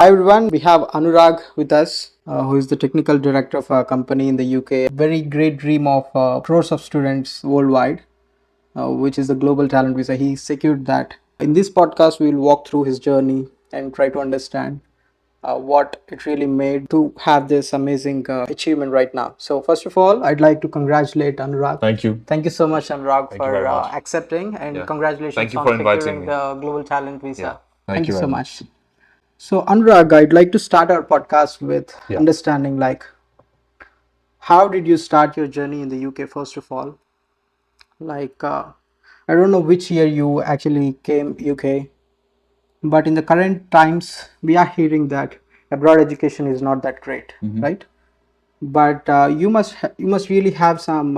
Hi everyone, we have Anurag with us, who is the technical director of a company in the UK. Very great dream of crores of students worldwide, which is the global talent visa. He secured that. In this podcast, we will walk through his journey and try to understand what it really made to have this amazing achievement right now. So, first of all, I'd like to congratulate Anurag. Thank you. Thank you so much, Anurag, Thank you very for much. accepting, and Yeah. Thank congratulations you on for inviting securing me. the global talent visa. Yeah. Thank Thank you you so very much. much. So, Anurag, I'd like to start our podcast with Yeah. understanding like how did you start your journey in the UK first of all? Like I don't know which year you actually came UK, but in the current times we are hearing that abroad education is not that great, hmm right? But you must really have some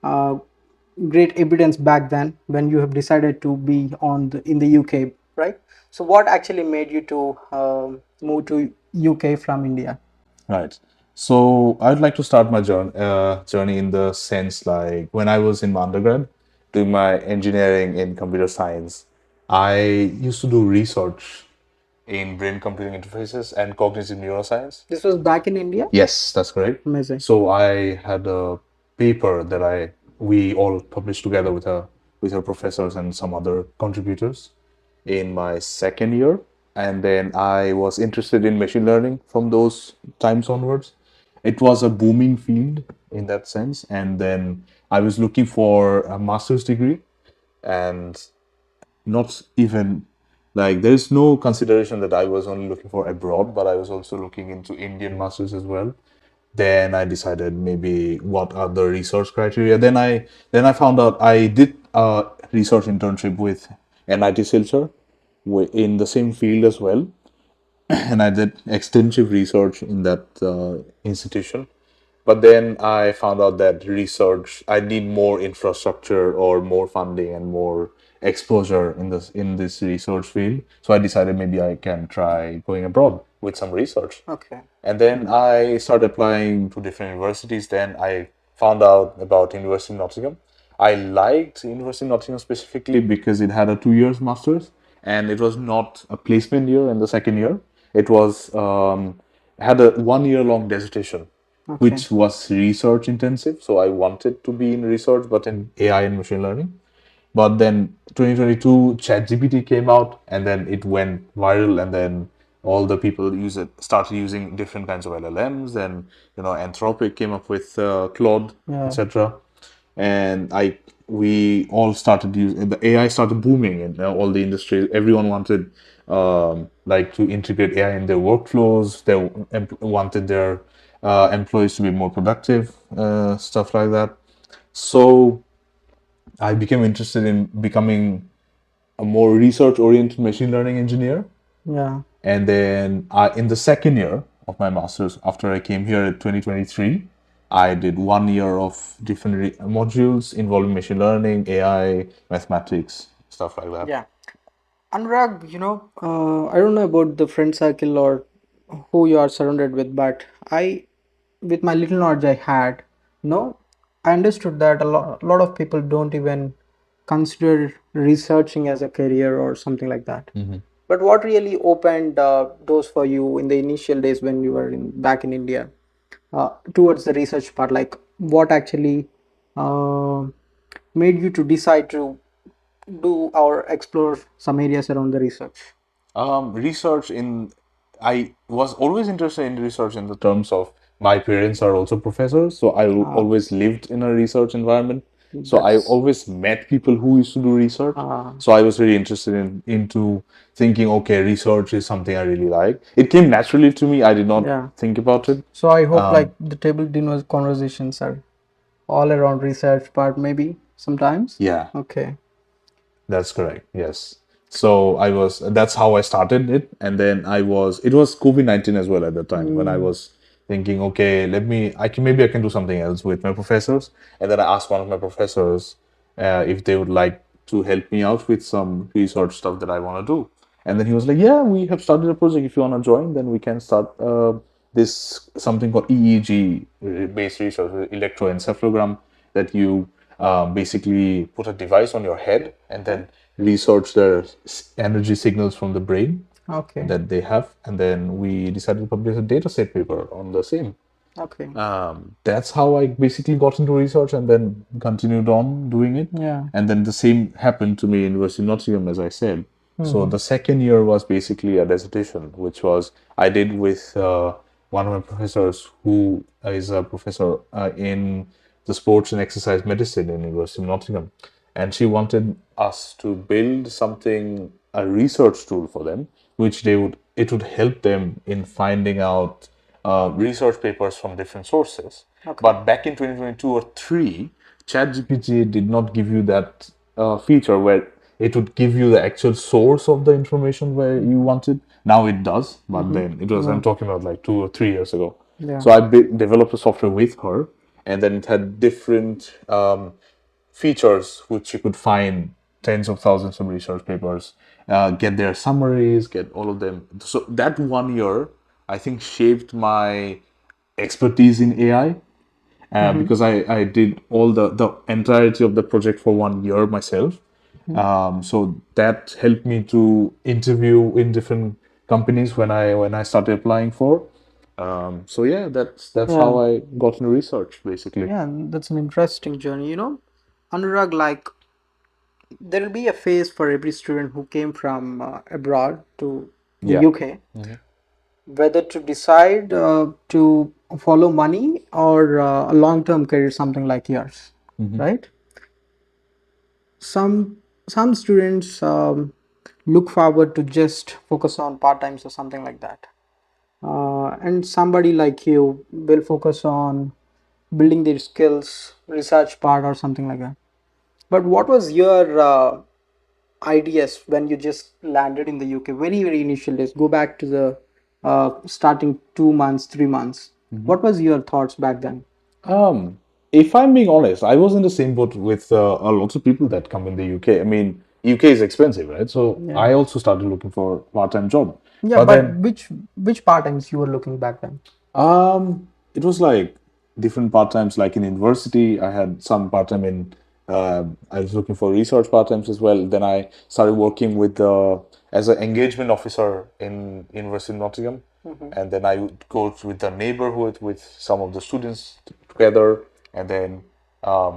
uh, great evidence back then when you have decided to be in the UK, right? So what actually made you to move to UK from India? Right. So I'd like to start my journey in the sense like when I was in my undergrad doing my engineering in computer science, I used to do research in brain computing interfaces and cognitive neuroscience. This was back in India. Yes, that's correct. Amazing. So I had a paper that we all published together with our professors and some other contributors in my second year, and then I was interested in machine learning from those times onwards. It was a booming field in that sense, and then I was looking for a master's degree, and not even like there's no consideration that I was only looking for abroad, but I was also looking into Indian masters as well. Then I decided maybe what are the research criteria. Then I found out I did a research internship with NIT Silchar in the same field as well, and I did extensive research in that institution. But then I found out that research, I need more infrastructure or more funding and more exposure in this research field. So I decided maybe I can try going abroad with some research. Okay. And then I started applying to different universities. Then I found out about University of Nottingham. I liked University of Nottingham specifically because it had a 2 years master's and it was not a placement year in the second year. It was had a 1 year long dissertation, Okay. which was research intensive. So I wanted to be in research, but in AI and machine learning. But then 2022 ChatGPT came out and then it went viral and then all the people started using different kinds of LLMs and Anthropic came up with Claude, Yeah. etc. And we all started using the AI started booming in all the industries. Everyone wanted like to integrate AI in their workflows. They wanted their employees to be more productive, stuff like that. So I became interested in becoming a more research-oriented machine learning engineer. Yeah. And then in the second year of my master's, after I came here in 2023, I did 1 year of different modules involving machine learning, AI, mathematics, stuff like that. Yeah. Anurag, I don't know about the friend circle or who you are surrounded with, but with my little knowledge I had, I understood that a lot of people don't even consider researching as a career or something like that. But what really opened doors for you in the initial days when you were back in India towards the research part? Like, what actually uh, made you to decide to do or explore some areas around the research? Research I was always interested in research in the terms of my parents are also professors, so I always lived in a research environment. So I That's always met people who used to do research. So I was really interested into thinking, okay, research is something I really like. It came naturally to me. I did not yeah. think about it. So I hope like the table dinner conversations are all around research part maybe sometimes. Yeah, Okay. that's correct. Yes. So that's how I started it. And then it was COVID-19 as well at the time when I was thinking, okay, maybe I can do something else with my professors. And then I asked one of my professors if they would like to help me out with some research stuff that I want to do. And then he was like, yeah, we have started a project. If you want to join, then we can start this something called EEG based research, electroencephalogram, that you basically put a device on your head and then research the energy signals from the brain. Okay. that they have, and then we decided to publish a data set paper on the same. Okay. That's how I basically got into research and then continued on doing it. Yeah. And then the same happened to me in University of Nottingham, as I said. So Mm-hmm. the second year was basically a dissertation, which was I did with one of my professors who is a professor in the sports and exercise medicine in University of Nottingham, and she wanted us to build something, a research tool for them, which they would it would help them in finding out research papers from different sources. Okay. But back in 2022 or 3, ChatGPT did not give you that feature where it would give you the actual source of the information where you wanted. Now it does, but then it was, I'm Yeah. talking about like 2 or 3 years ago. Yeah. So I developed a software with her, and then it had different features which you could find tens of thousands of research papers, get their summaries, get all of them. So that 1 year, I think, shaped my expertise in AI Mm-hmm. because I did all the entirety of the project for 1 year myself. So that helped me to interview in different companies when I started applying for. So yeah, that's Yeah. how I got into research basically. Yeah, that's an interesting journey. Anurag, like there will be a phase for every student who came from abroad to the Yeah. UK, whether to decide to follow money or a long-term career, something like yours, right? Some students look forward to just focus on part-times or something like that, and somebody like you will focus on building their skills, research part or something like that. But what was your ideas when you just landed in the UK? Very, very initial days. Go back to the starting 2 months, 3 months. What was your thoughts back then? Um, if I'm being honest, I was in the same boat with a lot of people that come in the UK. I mean, UK is expensive, right? So Yeah. I also started looking for a part-time job. Yeah, But but then which part-times you were looking back then? it was like different part-times. Like in university, I had some part-time in. I was looking for research part-times as well. Then I started working with as an engagement officer in University of Nottingham, and then I would go with the neighborhood with some of the students together, and then um,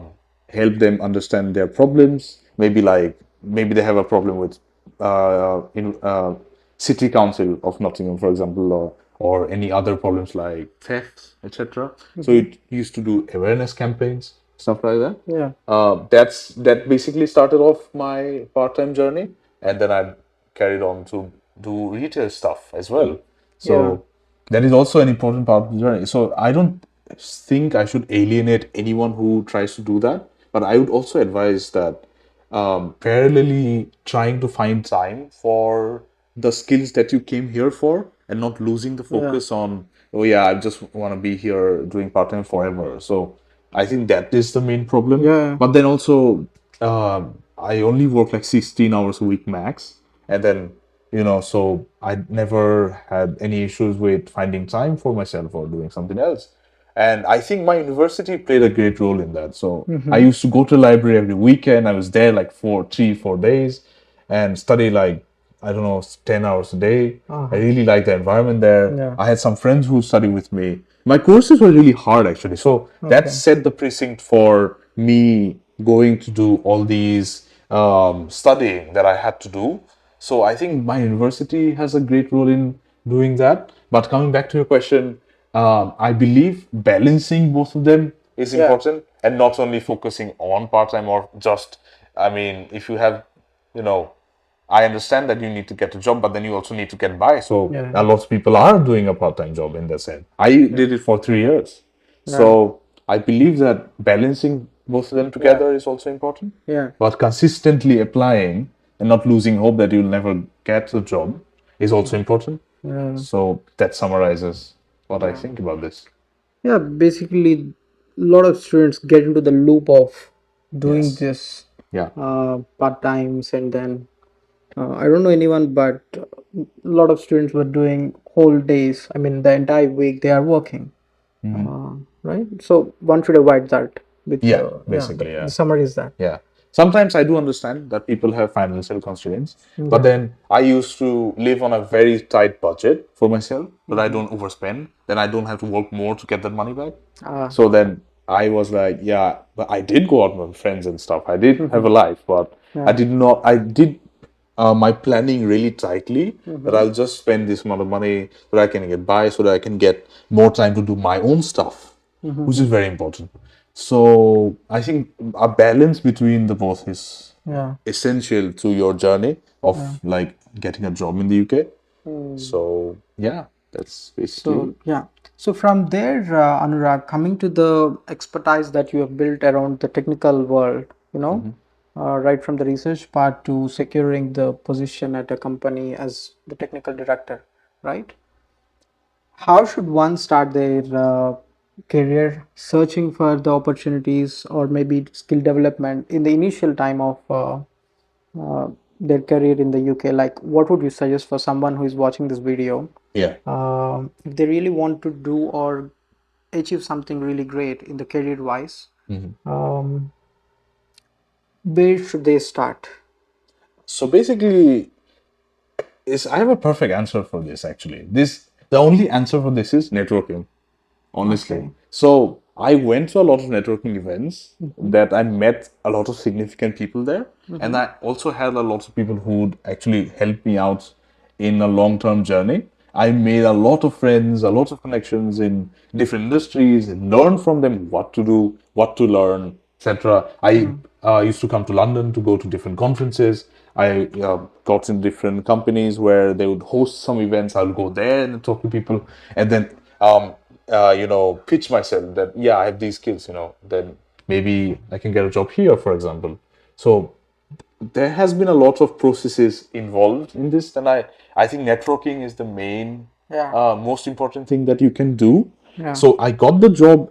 help them understand their problems. Maybe they have a problem with in city council of Nottingham, for example, or any other problems like thefts, etc. So it used to do awareness campaigns, stuff like that. Yeah. That basically started off my part-time journey, and then I carried on to do retail stuff as well. Yeah. So that is also an important part of the journey. So I don't think I should alienate anyone who tries to do that, but I would also advise that parallelly trying to find time for the skills that you came here for and not losing the Yeah. focus on, oh yeah, I just want to be here doing part-time forever. So I think that is the main problem. Yeah. But then also I only work like 16 hours a week max, and then so I never had any issues with finding time for myself or doing something else. And I think my university played a great role in that. So I used to go to the library every weekend. I was there like 3, 4 days and study like, I don't know, 10 hours a day. I really liked the environment there. Yeah. I had some friends who studied with me. My courses were really hard actually. So that Okay. set the precinct for me going to do all these studying that I had to do. So I think my university has a great role in doing that. But coming back to your question, I believe balancing both of them is Yeah. important and not only focusing on part time or just, I mean, if you have, you know, I understand that you need to get a job, but then you also need to get by. So Yeah. a lot of people are doing a part time job in that sense. I did it for 3 years. Yeah. So I believe that balancing both of them together is also important. Yeah. But consistently applying and not losing hope that you'll never get a job is also important. Yeah. So that summarizes what I Yeah. think about this. Yeah, basically, a lot of students get into the loop of doing Yes. this Yeah. part times, and then I don't know anyone, but a lot of students were doing whole days. I mean, the entire week they are working, right? So one should avoid that. With Yeah. yeah, Basically, the yeah. summary is that. Yeah. Sometimes I do understand that people have financial constraints, but Yeah. then I used to live on a very tight budget for myself, but I don't overspend. Then I don't have to work more to get that money back. So Okay. then I was like, yeah, but I did go out with friends and stuff. I did have a life, but I Yeah. did not. I did my planning really tightly that I'll just spend this amount of money so that I can get by, so that I can get more time to do my own stuff, which is very important. So I think a balance between the both is Yeah. essential to your journey Yeah. of like getting a job in the UK. Hmm. So yeah, that's basically So it. yeah. So from there, Anurag, coming to the expertise that you have built around the technical world, right from the research part to securing the position at a company as the technical director, right? How should one start their career searching for the opportunities or maybe skill development in the initial time of uh, their career in the UK? Like, what would you suggest for someone who is watching this video? Yeah. If they really want to do or achieve something really great in the career wise, um, where should they start? So basically, is I have a perfect answer for this actually. The only answer for this is networking. Honestly. Okay. So I went to a lot of networking events that I met a lot of significant people there. And I also had a lot of people who would actually help me out in a long-term journey. I made a lot of friends, a lot of connections in different industries, and learned from them what to do, what to learn, etc. I used to come to London to go to different conferences. I got in different companies where they would host some events. I'll go there and talk to people, and then pitch myself that yeah, I have these skills. Then maybe I can get a job here, for example. So there has been a lot of processes involved in this, and I think networking is the main Yeah. most important thing that you can do. Yeah. So I got the job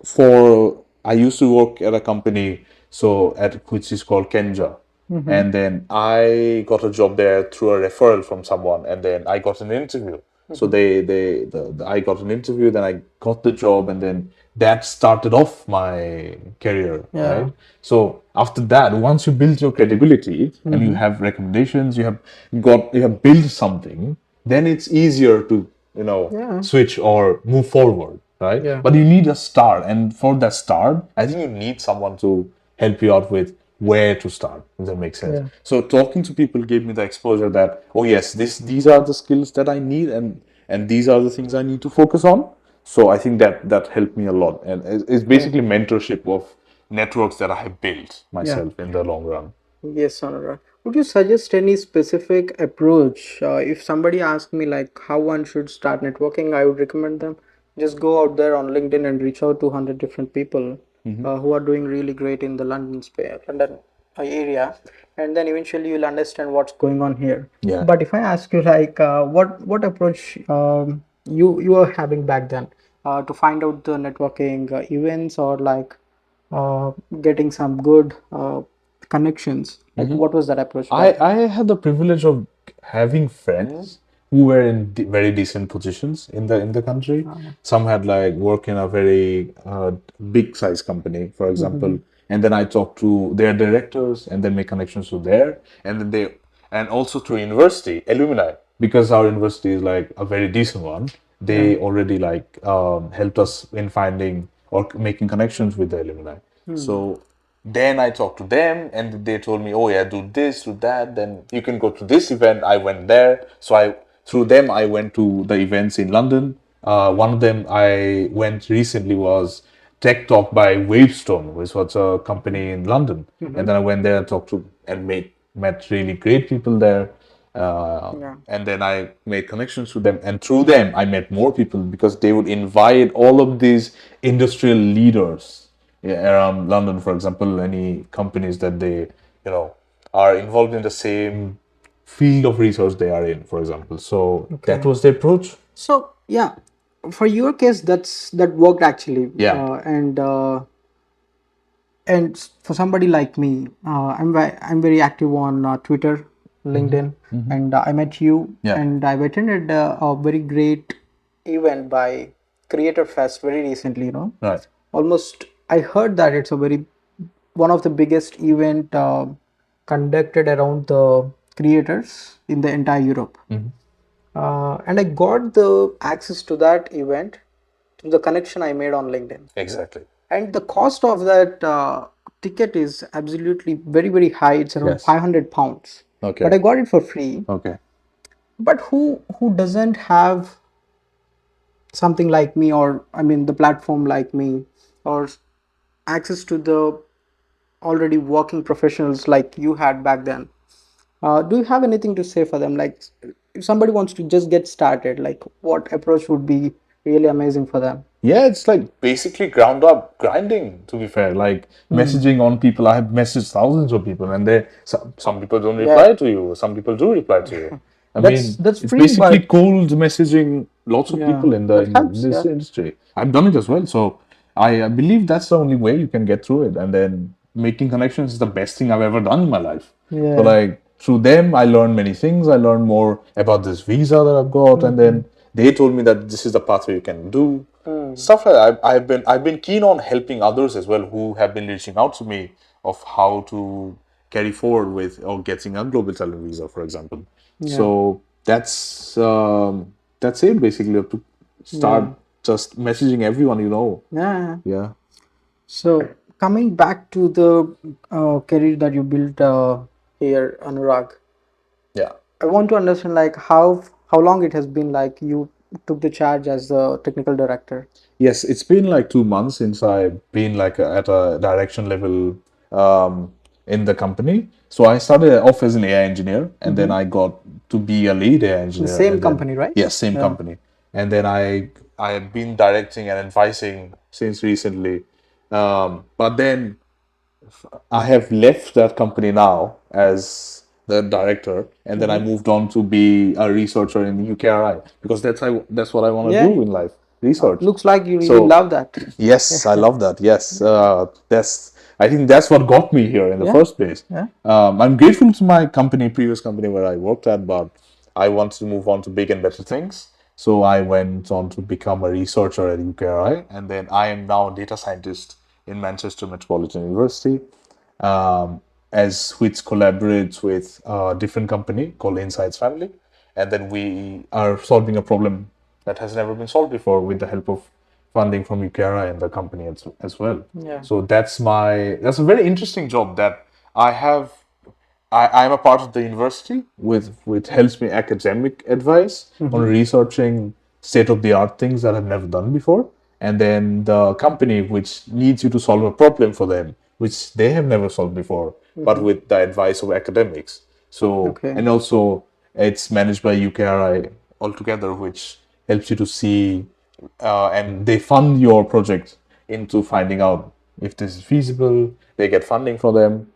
for I used to work at a company so at which is called Kenja. And then I got a job there through a referral from someone, and then I got an interview. So I got an interview, then I got the job, and then that started off my career, Yeah. right? So after that, once you build your credibility and you have recommendations, you have built something, then it's easier to Yeah. switch or move forward, right? Yeah. But you need a start, and for that start, I think you need someone to help you out with where to start. If that makes sense. Yeah. So talking to people gave me the exposure that oh yes, these are the skills that I need, and these are the things I need to focus on. So I think that helped me a lot, and it's Yeah. basically mentorship of networks that I have built Yeah. myself in the long run. Yes, Anurag. Would you suggest any specific approach? If somebody asks me like how one should start networking, I would recommend them just go out there on LinkedIn and reach out to 100 different people who are doing really great in the London area, and then eventually you'll understand what's going on here. Yeah. But if I ask you like what approach you were having back then to find out the networking events or like uh, getting some good connections. Like, what was that approach I back then? I had the privilege of having friends who were in very decent positions in the country. Some had like work in a very big size company, for example, and then I talked to their directors and then make connections to there, and then they and also to university alumni because our university is like a very decent one. Yeah. They already like helped us in finding or making connections with the alumni. So then I talked to them and they told me, oh yeah, do this, do that. Then you can go to this event. I went there. So through them, I went to the events in London. One of them I went recently was Tech Talk by Wavestone, which was a company in London. And then I went there and talked to and met really great people there. Yeah. And then I made connections with them, and through them, I met more people because they would invite all of these industrial leaders around London, for example, any companies that they, are involved in the same field of research they are in, for example. So that Okay. was the approach. So yeah, for your case, that worked actually, Yeah. for somebody like me, I'm very active on Twitter, LinkedIn, and I met you, Yeah. and I've attended a very great event by Creator Fest very recently. Right. Almost I heard that it's a very one of the biggest event conducted around the creators in the entire Europe. And I got the access to that event through the connection I made on LinkedIn. Exactly. And the cost of that ticket is absolutely very high. It's around Yes. £500, Okay. but I got it for free. Okay. But who doesn't have something like me, or I mean the platform like me, or access to the already working professionals like you had back then? Do you have anything to say for them? Like, if somebody wants to just get started, like what approach would be really amazing for them? Yeah, it's like basically ground up grinding, to be fair. Like messaging on people. I have messaged thousands of people, and some people don't Yeah, reply to you. Some people do reply to you. I mean, that's it's free, basically but cold messaging lots of yeah, people in that helps. this Yeah, industry. I've done it as well, so I believe that's the only way you can get through it. And then making connections is the best thing I've ever done in my life. So yeah, like through them, I learned many things. I learned more about this visa that I've got, and then they told me that this is the pathway you can do. Stuff like that. I've been keen on helping others as well who have been reaching out to me of how to carry forward with or getting a global talent visa, for example. yeah, So that's it basically. You have to start yeah, just messaging everyone you know. yeah. Yeah. So coming back to the career that you built here, Anurag, Yeah. I want to understand like how long it has been like you took the charge as the technical director. Yes, it's been like 2 months since I've been like at a direction level in the company. So I started off as an AI engineer, and then I got to be a lead AI The engineer, same and then company, right? yes, same Yeah. company, and then I have been directing and advising since recently. But then I have left that company now as the director, and then I moved on to be a researcher in UKRI because that's what I want to Yeah. do in life, research. Looks like you really So love that. yes, I love that. Yes, that's I think that's what got me here in the Yeah. first place. Yeah. I'm grateful to my company, previous company where I worked at, but I wanted to move on to big and better things. So I went on to become a researcher at UKRI, and then I am now a data scientist in Manchester Metropolitan University, um, as which collaborates with a different company called Insights Family, and then we are solving a problem that has never been solved before with the help of funding from UKRI and the company as well. Yeah. So that's a very interesting job that I have. I'm a part of the university with which helps me academic advice on researching state of the art things that I've never done before, and then the company which needs you to solve a problem for them which they have never solved before, but with the advice of academics. So Okay. and also it's managed by UKRI altogether, which helps you to see and they fund your project into finding out if this is feasible. They get funding for them.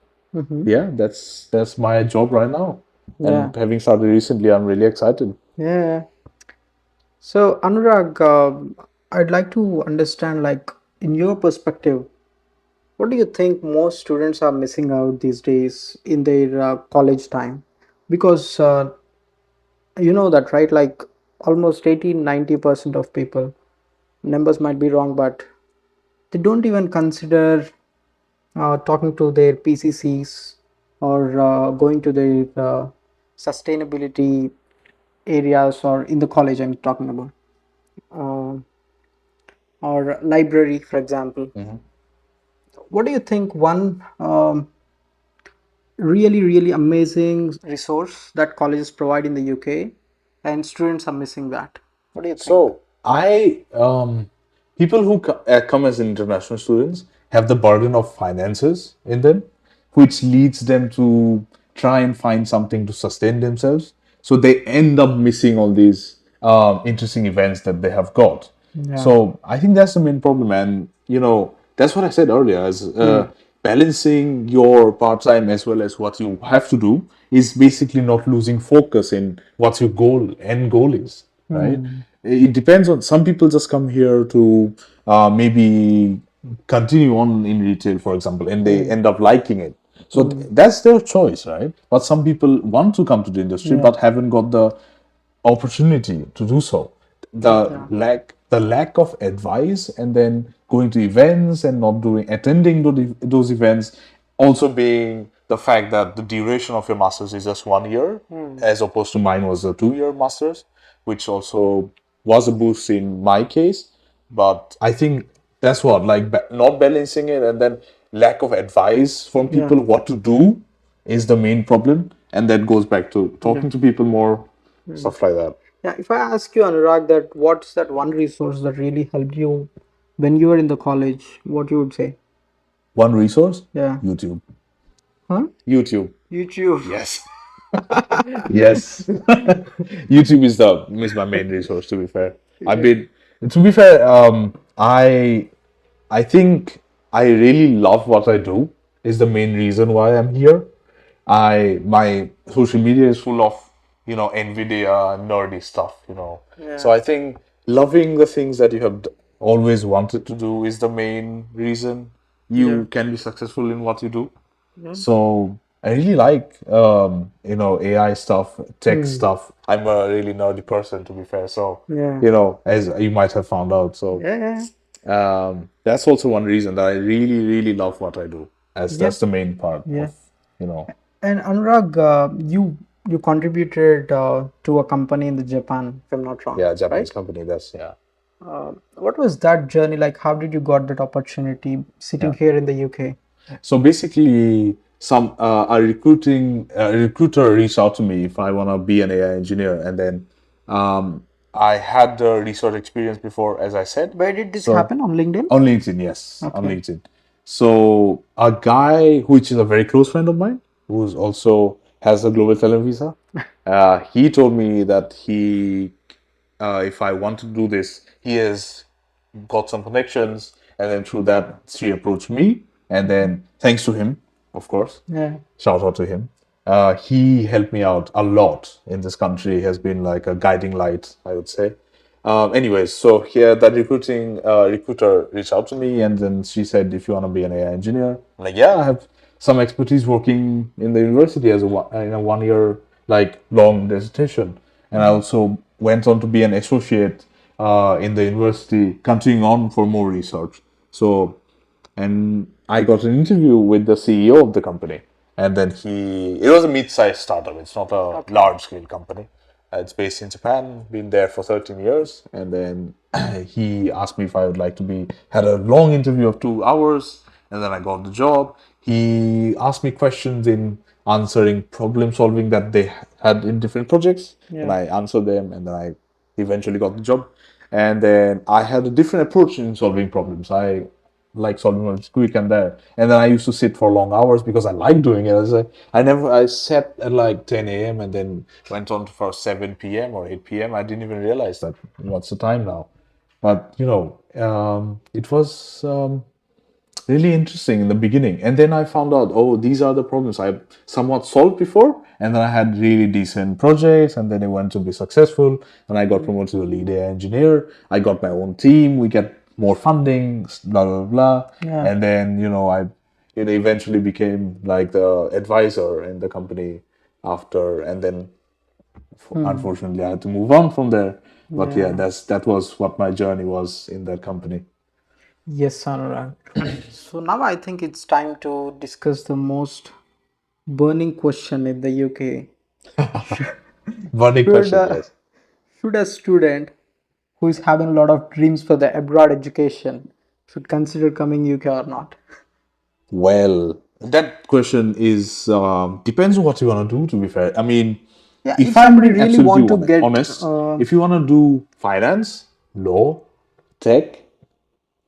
Yeah, that's my job right now. Yeah. And having started recently, I'm really excited. Yeah. So Anurag, I'd like to understand, like, in your perspective, what do you think most students are missing out these days in their college time? Because you know that, right? Like almost 80-90% of people, numbers might be wrong, but they don't even consider talking to their PCCs or going to their sustainability areas, or in the college I'm talking about, uh, or library, for example. What do you think one really amazing resource that colleges provide in the UK and students are missing that? What do you think? So people who come as international students have the burden of finances in them, which leads them to try and find something to sustain themselves. So they end up missing all these interesting events that they have got. Yeah. So I think that's the main problem, and that's what I said earlier. As balancing your part time as well as what you have to do is basically not losing focus in what your end goal is, right? It depends on some people just come here to maybe continue on in retail, for example, and they end up liking it. So that's their choice, right? But some people want to come to the industry Yeah. but haven't got the opportunity to do so. The the lack of advice, and then going to events and not doing attending those events, also being the fact that the duration of your masters is just 1 year, as opposed to mine was a 2 year masters, which also was a boost in my case. But I think that's what, like, not balancing it, and then lack of advice from Yeah. people what to do is the main problem. And that goes back to talking to people more, stuff like that. Yeah, if I ask you, Anurag, that what's that one resource that really helped you when you were in the college, what you would say? One resource, Yeah. YouTube. Huh? YouTube. YouTube. Yes. Yes. YouTube is my main resource, to be fair. I've been to be fair, I think I really love what I do is the main reason why I'm here. My social media is full of, Nvidia nerdy stuff. So I think loving the things that you have always wanted to do is the main reason you can be successful in what you do. So I really like AI stuff, tech stuff. I'm a really nerdy person, to be fair. So Yeah. as you might have found out. So Yeah. that's also one reason that I really, really love what I do. As Yeah. that's the main part Yeah. of you know. And Anurag, you contributed to a company in the Japan, if I'm not wrong, Yeah, right? Japanese company. That's yeah. What was that journey like? How did you got that opportunity sitting Yeah. here in the UK? So basically, some a recruiter reached out to me if I want to be an AI engineer, and then I had the research experience before, as I said. Where did this So happen? On LinkedIn? on LinkedIn, yes, on Okay. LinkedIn. So a guy which is a very close friend of mine, who's also has a global talent visa, he told me that if I want to do this, he has got some connections, and then through that, she approached me, and then thanks to him, of course, Yeah. shout out to him. He helped me out a lot in this country. He has been like a guiding light, I would say. Anyways, so here that recruiter reached out to me, and then she said, "If you want to be an AI engineer," I'm like, yeah, I have some expertise working in the university as in a 1 year like long dissertation, and I also went on to be an associate in the university, continuing on for more research. So and I got an interview with the CEO of the company. And then it was a mid-sized startup. It's not a large-scale company. It's based in Japan, been there for 13 years. And then he asked me if I would like to had a long interview of 2 hours. And then I got the job. He asked me questions in answering problem solving that they had in different projects. And I answered them, and then I eventually got the job. And then I had a different approach in solving problems. I like solving problems quick and there. And then I used to sit for long hours because I like doing it. I sat at like 10 a.m. and then went on for 7 p.m. or 8 p.m. I didn't even realize that what's the time now. But it was really interesting in the beginning. And then I found out, oh, these are the problems I've somewhat solved before. And then I had really decent projects, and then I went to be successful. And I got promoted to a lead AI engineer. I got my own team. We get more funding, blah, blah, blah. Yeah. And then, eventually became like the advisor in the company after. And then unfortunately, I had to move on from there. But yeah, that was what my journey was in that company. Yes, Anurag. So now I think it's time to discuss the most burning question in the UK. Burning Should question, uh, yes. should a student who is having a lot of dreams for the abroad education should consider coming UK or not? Well, that question is depends on what you want to do. To be fair, I mean, Yeah, if if I'm somebody being really absolutely want to get honest, if you want to do finance, law, tech,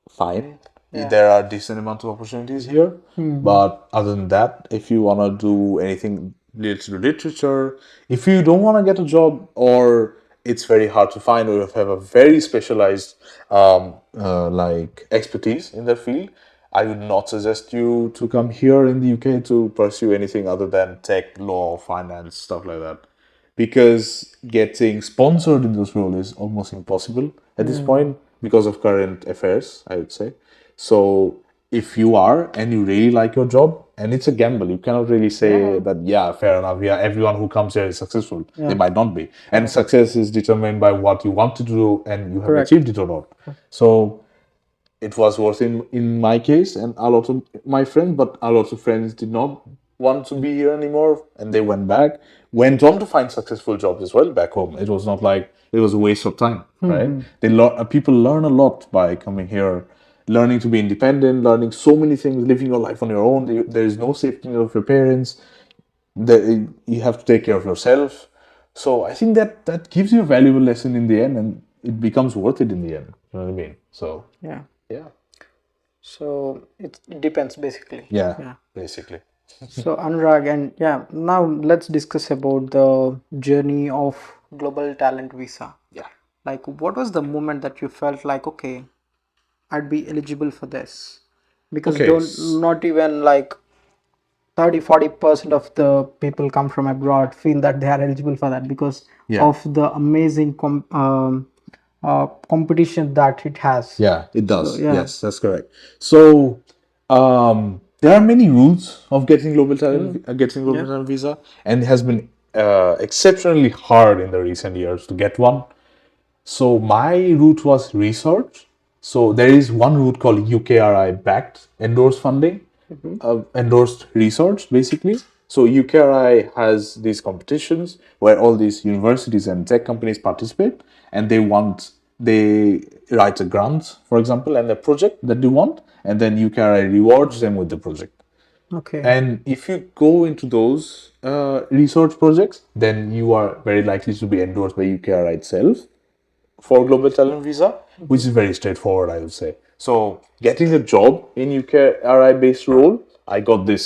fine. There are decent amount of opportunities here. But other than that, if you want to do anything related to literature, if you don't want to get a job, or it's very hard to find, or you have a very specialized like expertise in that field, I would not suggest you to come here in the UK to pursue anything other than tech, law, finance, stuff like that, because getting sponsored in this role is almost impossible at this point because of current affairs, I would say. So if you are and you really like your job, and it's a gamble, you cannot really say Yeah, that, yeah, fair enough, yeah, everyone who comes here is successful. They yeah, might not be. And correct, success is determined by what you want to do and you have correct. achieved it or not. So it was worse in my case, and a lot of my friends, but a lot of friends did not want to be here anymore, and they went back, went on to find successful jobs as well back home. It was not like it was a waste of time, right? They learn, people learn a lot by coming here, learning to be independent, learning so many things, living your life on your own. There is no safety net of your parents. You have to take care of yourself. So I think that gives you a valuable lesson in the end, and it becomes worth it in the end. You know what I mean? So Yeah. yeah. So it depends basically. Yeah, Yeah. basically. So Anurag, and yeah, now let's discuss about the journey of global talent visa. Yeah. Like, what was the moment that you felt like, okay, I'd be eligible for this? Because Okay. don't not even like 30-40% of the people come from abroad feel that they are eligible for that because Yeah. of the amazing competition that it has. Yeah, it So does. yeah. Yes, that's correct. So, there are many routes of getting global Yeah. talent visa, and it has been exceptionally hard in the recent years to get one. So my route was research. So there is one route called UKRI backed endorsed funding, endorsed research basically. So UKRI has these competitions where all these universities and tech companies participate, and they write a grant, for example, and a project that they want, and then UKRI rewards them with the project. Okay. And if you go into those research projects, then you are very likely to be endorsed by UKRI itself for global talent visa, which is very straightforward, I would say. So getting a job in UKRI based role, I got this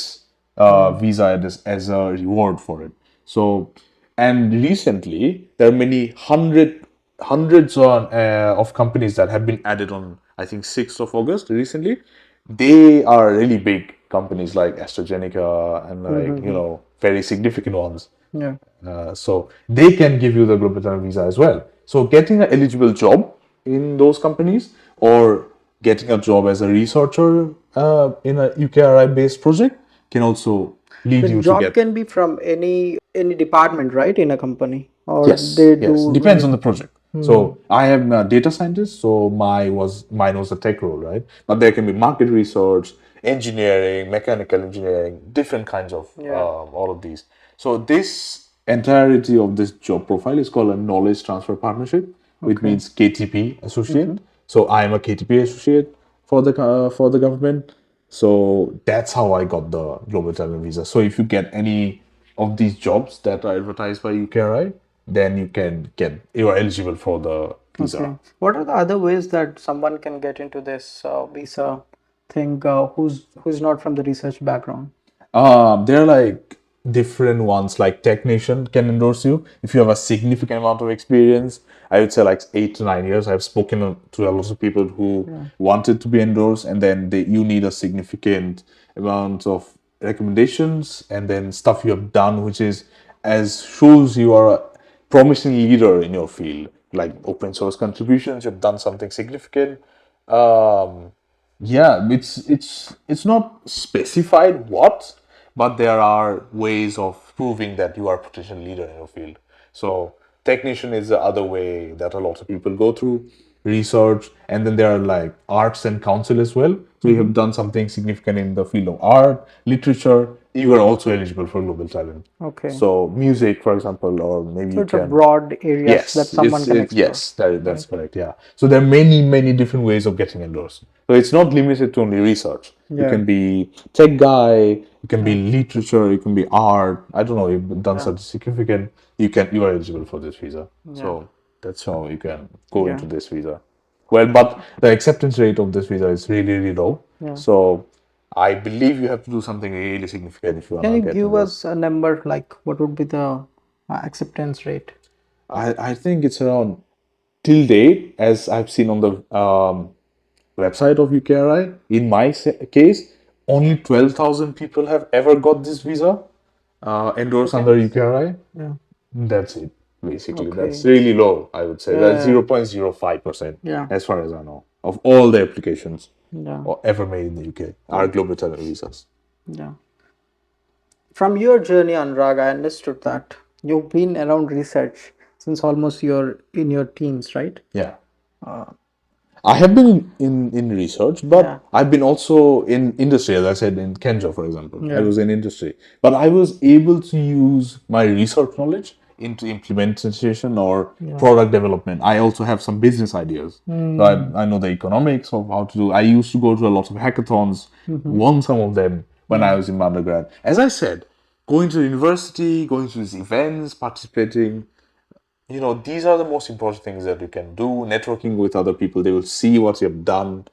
visa as a reward for it. So, and recently there are many hundreds of companies that have been added on. I think 6th of August recently. They are really big companies like AstraZeneca and very significant ones. Yeah. So they can give you the global talent visa as well. So getting an eligible job in those companies or getting a job as a researcher in a UKRI based project can also lead The you to job get. can be from any department, right, in a company, or Yes, they yes. do Depends only. on the project. So I am a data scientist, so mine was a tech role, right? But there can be market research, engineering, mechanical engineering, different kinds of Yeah. all of these. So this entirety of this job profile is called a knowledge transfer partnership, which Okay. means KTP associate. So I am a KTP associate for the government. So that's how I got the global talent visa. So if you get any of these jobs that are advertised by UKRI, then you are eligible for the visa. Okay. What are the other ways that someone can get into this visa thing who's not from the research background? There are like different ones, like technician can endorse you if you have a significant amount of experience. I would say like 8 to 9 years. I've spoken to a lot of people who wanted to be endorsed, and then you need a significant amount of recommendations and then stuff you have done, which is as shows you are a promising leader in your field, like open source contributions. You've done something significant. Um, yeah, it's not specified what, but there are ways of proving that you are a potential leader in your field. So technician is the other way that a lot of people go through research, and then there are like arts and council as well. So you have done something significant in the field of art, literature, you are also eligible for global talent. Okay. So music, for example, or maybe So you it's a can. broad areas that Yes, someone can explore. yes, that's Right. correct. Yeah. So there are many different ways of getting endorsed. So it's not limited to only research. You Yeah. can be tech guy, you can be Yeah. literature, you can be art. I don't know, you've done Yeah. such significant, you are eligible for this visa. Yeah. So that's how you can go Yeah. into this visa. Well, but the acceptance rate of this visa is really low. Yeah. So I believe you have to do something really significant if you Can wanna you get give endorsed. us a number like what would be the acceptance rate? I think it's around till date, as I've seen on the website of UKRI, in my case, only 12,000 people have ever got this visa endorsed Okay. under UKRI. Yeah. That's it, basically. That's Okay. really low, I would say. That's Yeah. 0.05%, Yeah. as far as I know. of all the applications Yeah. ever made in the UK are global talent visas. Yeah. From your journey, Anurag, I understood that you've been around research since almost your in your teens, right? Yeah. I have been in research, Yeah. but I've been also in industry, as I said, in Kenja, for example. I Yeah. was in industry, but I was able to use my research knowledge into implementation or Yeah. product development. I also have some business ideas. So I know the economics of how to do. I used to go to a lot of hackathons, won some of them when I Yeah. was in undergrad. As I said, going to university, going to these events, participating, these are the most important things that you can do. Networking with other people, they will see what you have done.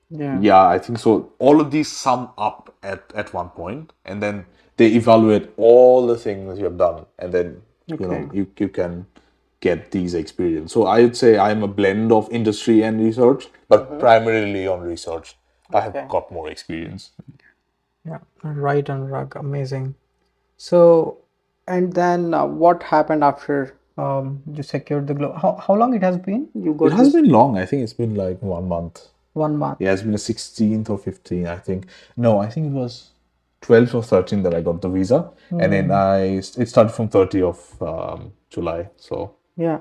Yeah. Yeah, I think so. All of these sum up at one point, and then they evaluate all the things you have done, and then Okay. you can get these experience. So I would say I'm a blend of industry and research, but primarily on research. I have Okay. got more experience. Yeah. Right, Anurag. Amazing. So, and then what happened after you secured the globe? How long it has been? You It got has this been long. I think it's been like 1 month. 1 month. Yeah, it's been the 16th or 15th, I think. No, I think it was 12th or 13th that I got the visa. And then it started from 30th of July. So, Yeah.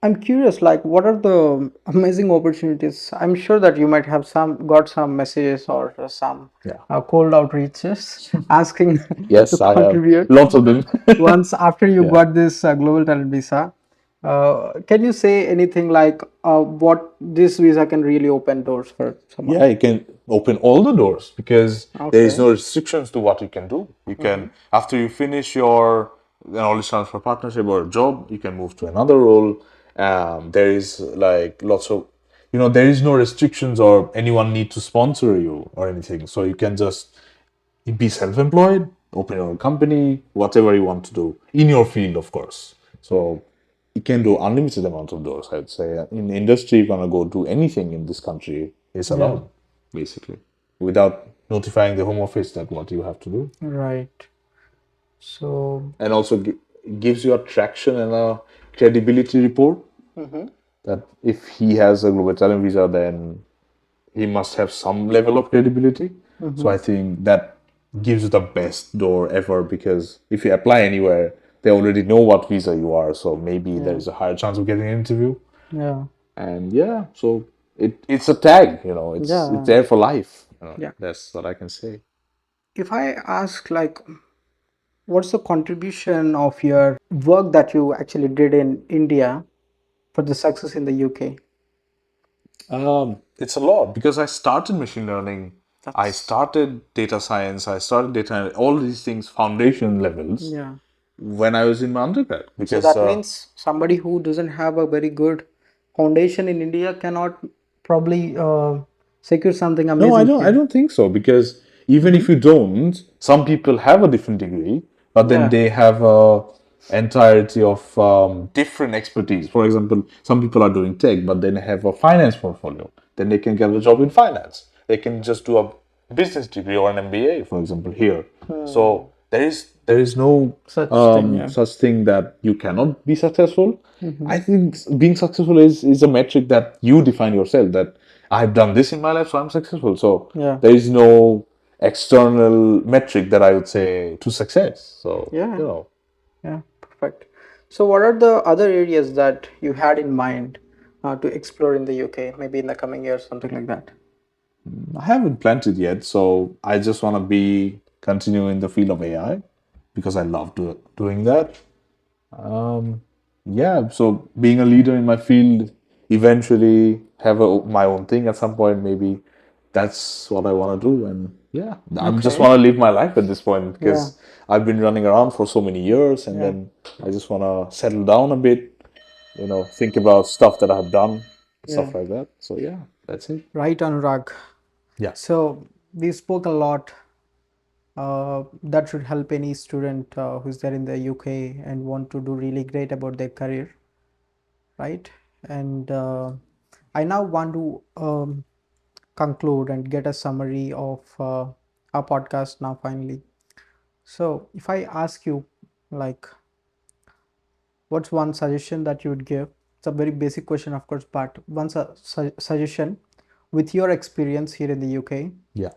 I'm curious, like, what are the amazing opportunities? I'm sure that you might have got some messages or some yeah. cold outreaches asking to Yes, I have contribute. lots of them. Once after you Yeah. got this global talent visa, can you say anything like what this visa can really open doors for Yeah, someone? you can open all the doors because there is Okay. no restrictions to what you can do. You can, after you finish your knowledge transfer partnership or job, you can move to another role. There is like lots of, there is no restrictions or anyone need to sponsor you or anything. So you can just be self-employed, open your own company, whatever you want to do in your field, of course. So you can do unlimited amount of doors. I'd say in industry, you're gonna go do anything in this country is Yeah. allowed, basically, without notifying the home office that what you have to do, Right. So, and also gives you a traction and a credibility report that if he has a global talent visa, then he must have some level of credibility. So I think that gives you the best door ever because if you apply anywhere, they already know what visa you are. So maybe yeah. there's a higher chance of getting an interview. Yeah. And yeah, so it's a tag, it's Yeah. there for life. Yeah. That's what I can say. If I ask, like, what's the contribution of your work that you actually did in India for the success in the UK? It's a lot because I started machine learning, I That's started data science, I started data, all these things, foundation levels, yeah. when I was in my undergrad. So Because that means somebody who doesn't have a very good foundation in India cannot probably secure something No, I amazing don't. I here. don't think so because even if you don't, some people have a different degree, but then Yeah. they have a entirety of different expertise. For example, some people are doing tech, but then they have a finance portfolio. Then they can get a job in finance. They can just do a business degree or an MBA, for example, here. So there is no Such thing, yeah. such thing that you cannot be successful. I think being successful is a metric that you define yourself. That I've done this in my life, so I'm successful. So Yeah. there is no external metric that I would say to success. So Yeah. Yeah. Perfect. So what are the other areas that you had in mind to explore in the UK, maybe in the coming years, something like that? I haven't planned it yet. So I just want to be continuing the field of AI because I love doing that. Yeah, so being a leader in my field, eventually have my own thing at some point, maybe that's what I want to do. And yeah, I just Okay. want to live my life at this point Yeah. because I've been running around for so many years and Yeah. then I just want to settle down a bit, think about stuff that I've done, Yeah. stuff like that. So yeah, that's it. Right, Anurag. Yeah. So we spoke a lot that should help any student who's there in the UK and want to do really great about their career, right? And I now want to conclude and get a summary of our podcast now finally. So if I ask you, like, what's one suggestion that you would give it's a very basic question, of course, but one suggestion with your experience here in the UK, Yeah.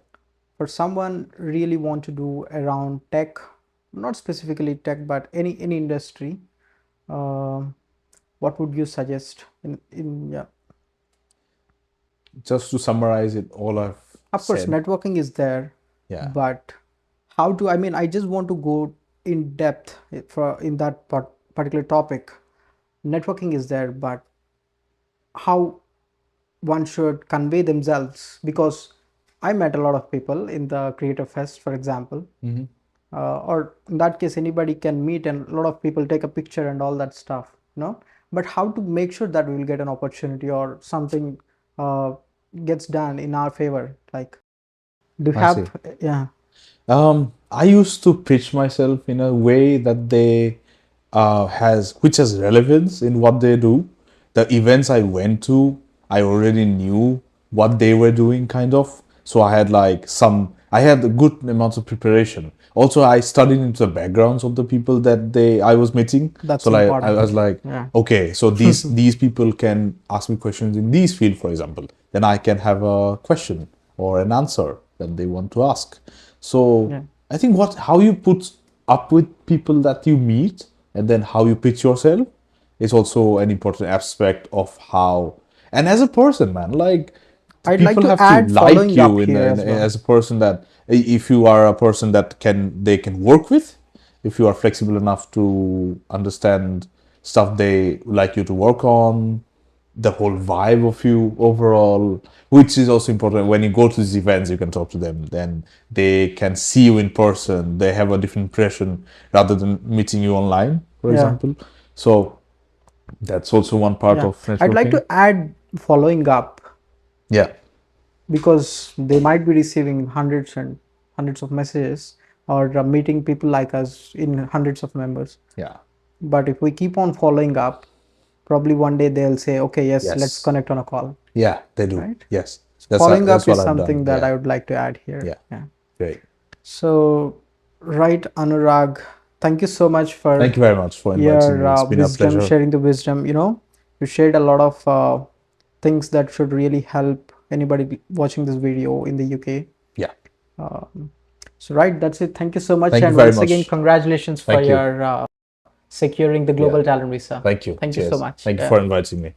for someone really want to do around tech, not specifically tech, but any industry, um, what would you suggest in yeah. Just to summarize it, all I've Of course, said. networking is there, Yeah. but how to, I mean, I just want to go in depth for in that particular topic. Networking is there, but how one should convey themselves, because I met a lot of people in the creative fest, for example, or in that case anybody can meet and a lot of people take a picture and all that stuff, but how to make sure that we will get an opportunity or something uh, gets done in our favor, like, do you I see. have, yeah, I used to pitch myself in a way that they which has relevance in what they do. The events I went to, I already knew what they were doing, kind of. So I had I had a good amounts of preparation. Also, I studied into the backgrounds of the people that I was meeting. that's So I important, was like, yeah. okay, so these people can ask me questions in these field, for example. Then I can have a question or an answer that they want to ask. So Yeah, I think how you put up with people that you meet and then how you pitch yourself is also an important aspect of how. And as a person, man, like I'd like people to have to add like following you up here as well. as a person that if you are a person that they can work with, if you are flexible enough to understand stuff they like you to work on, the whole vibe of you overall, which is also important. When you go to these events, you can talk to them, then they can see you in person, they have a different impression rather than meeting you online, for Yeah, example. So that's also one part yeah, of I'd like networking. to add following up, Yeah. because they might be receiving hundreds and hundreds of messages, or meeting people like us in hundreds of members, Yeah. but if we keep on following up, probably one day they'll say, okay, yes, let's Yes. connect on a call, Yeah, they do. right? Yes. So following That's up what is I've done. something that Yeah. I would like to add here. Yeah. Yeah. Great. So, right, Anurag, thank you so much Thank for you very much for inviting your me. It's been a wisdom, pleasure. sharing the wisdom. You shared a lot of things that should really help anybody watching this video in the UK. Yeah. So, right, that's it. Thank you so much. Thank you And very once again, much. congratulations for Thank you. your securing the Yeah. global talent visa. Thank you. Thank you so Cheers. much. Thank you Yeah. for inviting me.